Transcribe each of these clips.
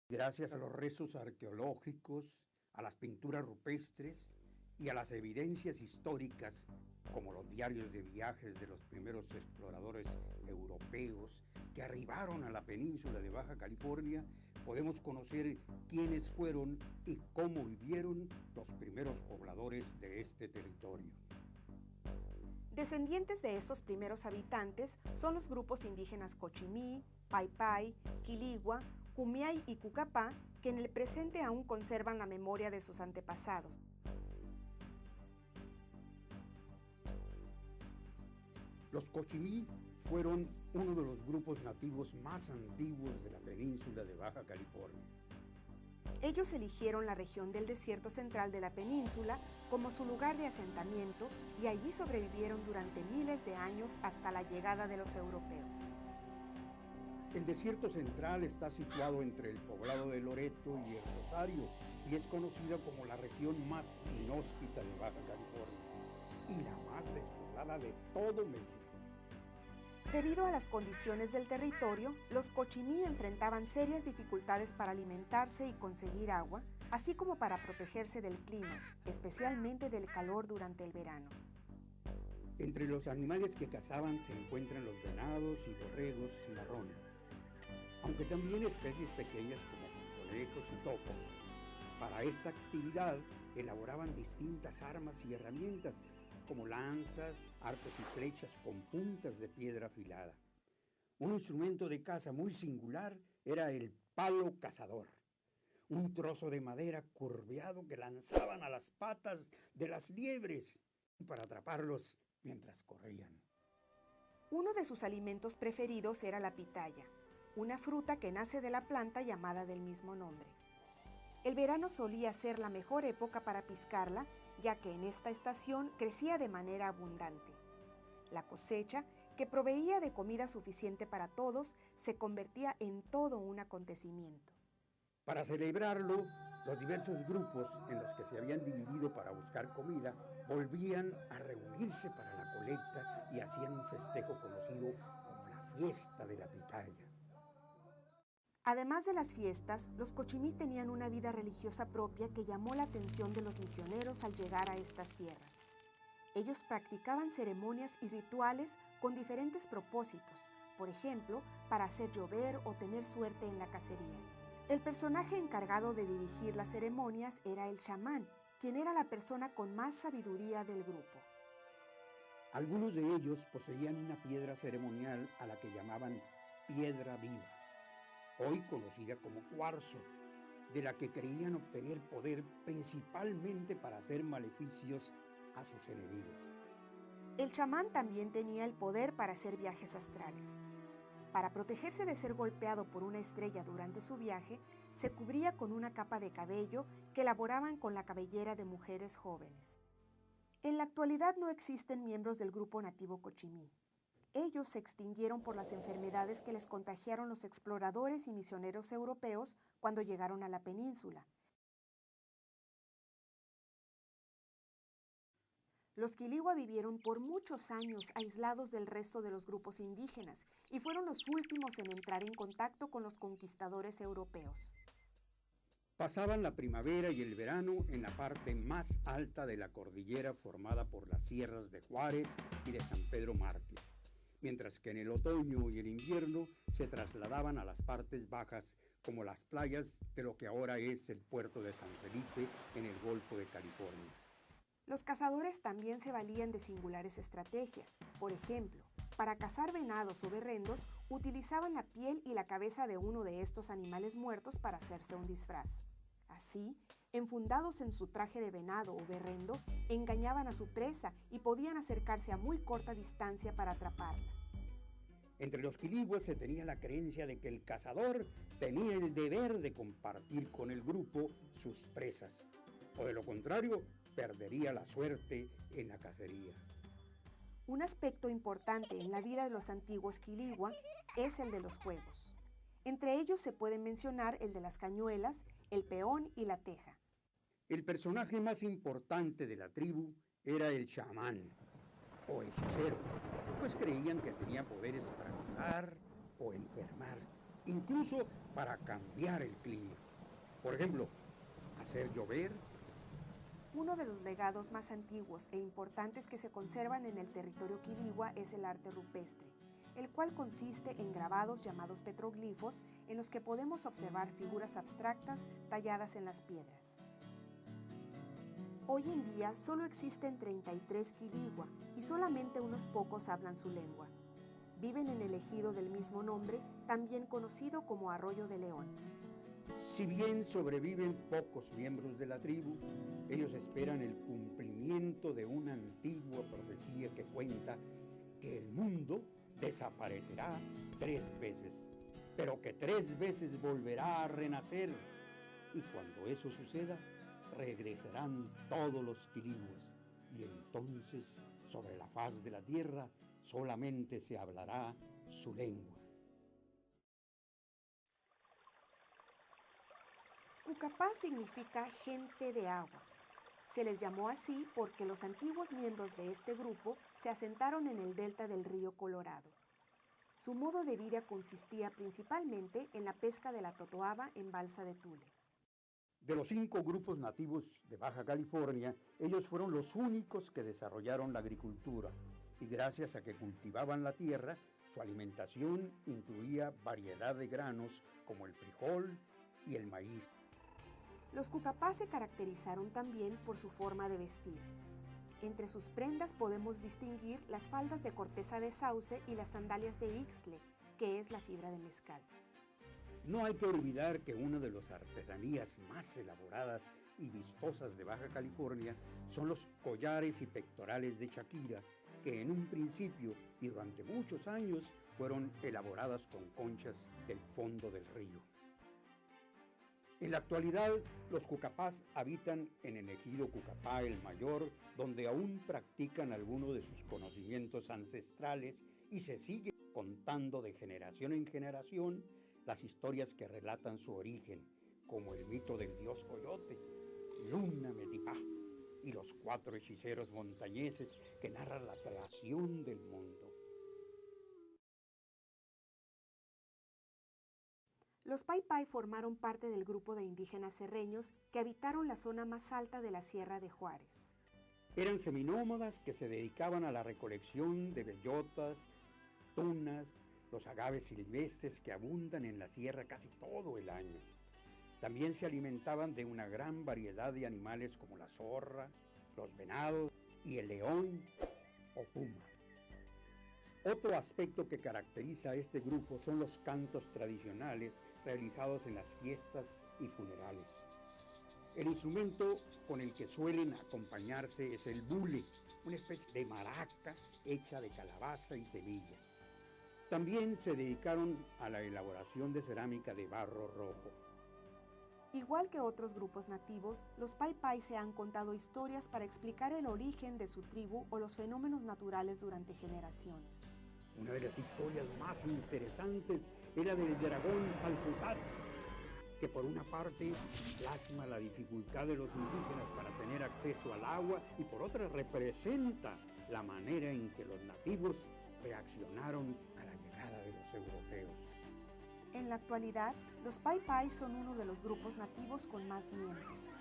Gracias a los restos arqueológicos, a las pinturas rupestres y a las evidencias históricas, como los diarios de viajes de los primeros exploradores europeos que arribaron a la península de Baja California, podemos conocer quiénes fueron y cómo vivieron los primeros pobladores de este territorio. Descendientes de estos primeros habitantes son los grupos indígenas Cochimí, Paipai, Quiligua, Kumiai y Cucapá, que en el presente aún conservan la memoria de sus antepasados. Los Cochimí fueron uno de los grupos nativos más antiguos de la península de Baja California. Ellos eligieron la región del desierto central de la península como su lugar de asentamiento y allí sobrevivieron durante miles de años hasta la llegada de los europeos. El desierto central está situado entre el poblado de Loreto y el Rosario y es conocida como la región más inhóspita de Baja California y la más despoblada de todo México. Debido a las condiciones del territorio, los Cochimí enfrentaban serias dificultades para alimentarse y conseguir agua, así como para protegerse del clima, especialmente del calor durante el verano. Entre los animales que cazaban se encuentran los venados y borregos cimarrón, aunque también especies pequeñas como conejos y topos. Para esta actividad elaboraban distintas armas y herramientas, como lanzas, arcos y flechas con puntas de piedra afilada. Un instrumento de caza muy singular era el palo cazador, un trozo de madera curveado que lanzaban a las patas de las liebres para atraparlos mientras corrían. Uno de sus alimentos preferidos era la pitaya, una fruta que nace de la planta llamada del mismo nombre. El verano solía ser la mejor época para piscarla, ya que en esta estación crecía de manera abundante. La cosecha, que proveía de comida suficiente para todos, se convertía en todo un acontecimiento. Para celebrarlo, los diversos grupos en los que se habían dividido para buscar comida volvían a reunirse para la colecta y hacían un festejo conocido como la fiesta de la pitaya. Además de las fiestas, los Cochimí tenían una vida religiosa propia que llamó la atención de los misioneros al llegar a estas tierras. Ellos practicaban ceremonias y rituales con diferentes propósitos, por ejemplo, para hacer llover o tener suerte en la cacería. El personaje encargado de dirigir las ceremonias era el chamán, quien era la persona con más sabiduría del grupo. Algunos de ellos poseían una piedra ceremonial a la que llamaban piedra viva, hoy conocida como cuarzo, de la que creían obtener poder principalmente para hacer maleficios a sus enemigos. El chamán también tenía el poder para hacer viajes astrales. Para protegerse de ser golpeado por una estrella durante su viaje, se cubría con una capa de cabello que elaboraban con la cabellera de mujeres jóvenes. En la actualidad no existen miembros del grupo nativo Cochimí. Ellos se extinguieron por las enfermedades que les contagiaron los exploradores y misioneros europeos cuando llegaron a la península. Los Quiligua vivieron por muchos años aislados del resto de los grupos indígenas y fueron los últimos en entrar en contacto con los conquistadores europeos. Pasaban la primavera y el verano en la parte más alta de la cordillera formada por las sierras de Juárez y de San Pedro Mártir, mientras que en el otoño y el invierno se trasladaban a las partes bajas, como las playas de lo que ahora es el puerto de San Felipe en el Golfo de California. Los cazadores también se valían de singulares estrategias. Por ejemplo, para cazar venados o berrendos, utilizaban la piel y la cabeza de uno de estos animales muertos para hacerse un disfraz. Así, enfundados en su traje de venado o berrendo, engañaban a su presa y podían acercarse a muy corta distancia para atraparla. Entre los quiliguas se tenía la creencia de que el cazador tenía el deber de compartir con el grupo sus presas, o de lo contrario, perdería la suerte en la cacería. Un aspecto importante en la vida de los antiguos Quiligua es el de los juegos. Entre ellos se pueden mencionar el de las cañuelas, el peón y la teja. El personaje más importante de la tribu era el chamán, o hechicero, pues creían que tenía poderes para curar o enfermar, incluso para cambiar el clima. Por ejemplo, hacer llover. Uno de los legados más antiguos e importantes que se conservan en el territorio quirigua es el arte rupestre, el cual consiste en grabados llamados petroglifos en los que podemos observar figuras abstractas talladas en las piedras. Hoy en día solo existen 33 quirigua y solamente unos pocos hablan su lengua. Viven en el ejido del mismo nombre, también conocido como Arroyo de León. Si bien sobreviven pocos miembros de la tribu, ellos esperan el cumplimiento de una antigua profecía que cuenta que el mundo desaparecerá 3 veces, pero que 3 veces volverá a renacer. Y cuando eso suceda, regresarán todos los quiliguas, y entonces sobre la faz de la tierra solamente se hablará su lengua. Cucapá significa gente de agua. Se les llamó así porque los antiguos miembros de este grupo se asentaron en el delta del río Colorado. Su modo de vida consistía principalmente en la pesca de la totoaba en Balsa de Tule. De los 5 grupos nativos de Baja California, ellos fueron los únicos que desarrollaron la agricultura, y gracias a que cultivaban la tierra, su alimentación incluía variedad de granos como el frijol y el maíz. Los Cucapá se caracterizaron también por su forma de vestir. Entre sus prendas podemos distinguir las faldas de corteza de sauce y las sandalias de ixtle, que es la fibra de mezcal. No hay que olvidar que una de las artesanías más elaboradas y vistosas de Baja California son los collares y pectorales de Shakira, que en un principio y durante muchos años fueron elaboradas con conchas del fondo del río. En la actualidad, los Cucapás habitan en el ejido Cucapá el Mayor, donde aún practican algunos de sus conocimientos ancestrales y se sigue contando de generación en generación las historias que relatan su origen, como el mito del dios Coyote, Luna Metipá, y los 4 hechiceros montañeses que narran la creación del mundo. Los Pai Pai formaron parte del grupo de indígenas serreños que habitaron la zona más alta de la Sierra de Juárez. Eran seminómadas que se dedicaban a la recolección de bellotas, tunas, los agaves silvestres que abundan en la sierra casi todo el año. También se alimentaban de una gran variedad de animales como la zorra, los venados y el león o puma. Otro aspecto que caracteriza a este grupo son los cantos tradicionales realizados en las fiestas y funerales. El instrumento con el que suelen acompañarse es el bule, una especie de maraca hecha de calabaza y semillas. También se dedicaron a la elaboración de cerámica de barro rojo. Igual que otros grupos nativos, los Pai Pai se han contado historias para explicar el origen de su tribu o los fenómenos naturales durante generaciones. Una de las historias más interesantes es la del dragón Alcutat, que por una parte plasma la dificultad de los indígenas para tener acceso al agua y por otra representa la manera en que los nativos reaccionaron a la llegada de los europeos. En la actualidad, los Pai Pai son uno de los grupos nativos con más miembros.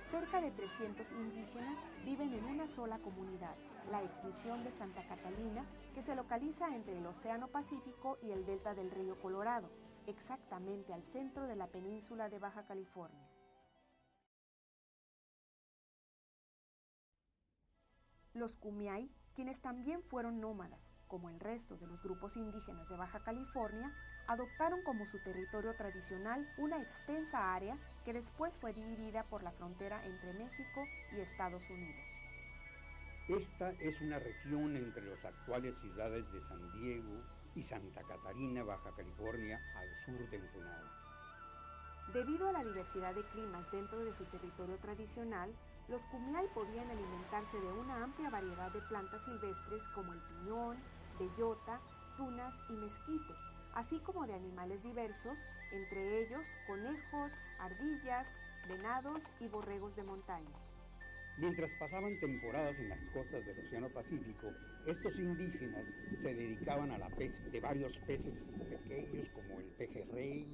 Cerca de 300 indígenas viven en una sola comunidad, la exmisión de Santa Catalina, que se localiza entre el Océano Pacífico y el delta del río Colorado, exactamente al centro de la península de Baja California. Los Kumiai, quienes también fueron nómadas, como el resto de los grupos indígenas de Baja California, adoptaron como su territorio tradicional una extensa área que después fue dividida por la frontera entre México y Estados Unidos. Esta es una región entre las actuales ciudades de San Diego y Santa Catarina, Baja California, al sur de Ensenada. Debido a la diversidad de climas dentro de su territorio tradicional, los Kumiai podían alimentarse de una amplia variedad de plantas silvestres como el piñón, bellota, tunas y mezquite, así como de animales diversos, entre ellos conejos, ardillas, venados y borregos de montaña. Mientras pasaban temporadas en las costas del Océano Pacífico, estos indígenas se dedicaban a la pesca de varios peces pequeños como el pejerrey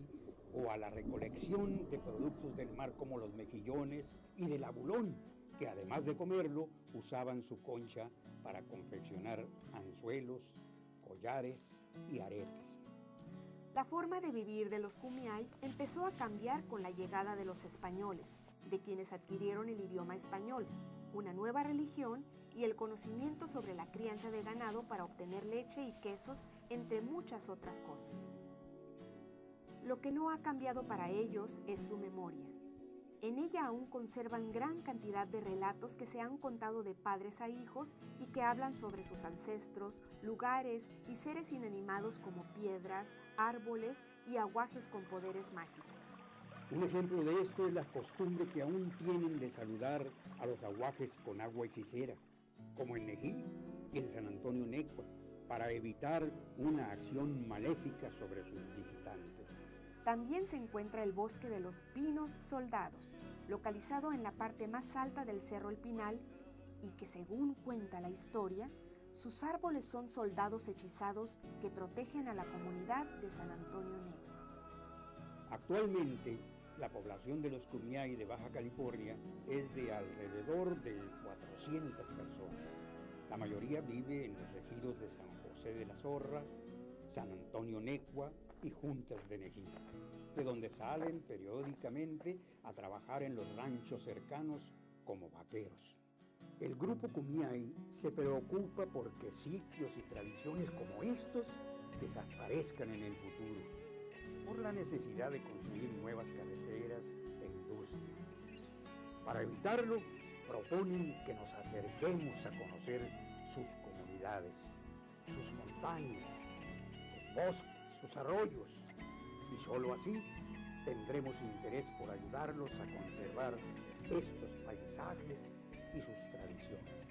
o a la recolección de productos del mar como los mejillones y del abulón, que además de comerlo usaban su concha para confeccionar anzuelos, collares y aretes. La forma de vivir de los Kumeyaay empezó a cambiar con la llegada de los españoles, de quienes adquirieron el idioma español, una nueva religión y el conocimiento sobre la crianza de ganado para obtener leche y quesos, entre muchas otras cosas. Lo que no ha cambiado para ellos es su memoria. En ella aún conservan gran cantidad de relatos que se han contado de padres a hijos y que hablan sobre sus ancestros, lugares y seres inanimados como piedras, árboles y aguajes con poderes mágicos. Un ejemplo de esto es la costumbre que aún tienen de saludar a los aguajes con agua hechicera, como en Nejí y en San Antonio Necua, para evitar una acción maléfica sobre sus visitantes. También se encuentra el bosque de los Pinos Soldados, localizado en la parte más alta del Cerro El Pinal y que, según cuenta la historia, sus árboles son soldados hechizados que protegen a la comunidad de San Antonio Necua. Actualmente, la población de los Kumeyaay de Baja California es de alrededor de 400 personas. La mayoría vive en los ejidos de San José de la Zorra, San Antonio Necua y Juntas de Nejí, de donde salen periódicamente a trabajar en los ranchos cercanos como vaqueros. El grupo Kumeyaay se preocupa porque sitios y tradiciones como estos desaparezcan en el futuro, por la necesidad de construir nuevas carreteras e industrias. Para evitarlo, proponen que nos acerquemos a conocer sus comunidades, sus montañas, sus bosques, sus arroyos, y solo así tendremos interés por ayudarlos a conservar estos paisajes y sus tradiciones.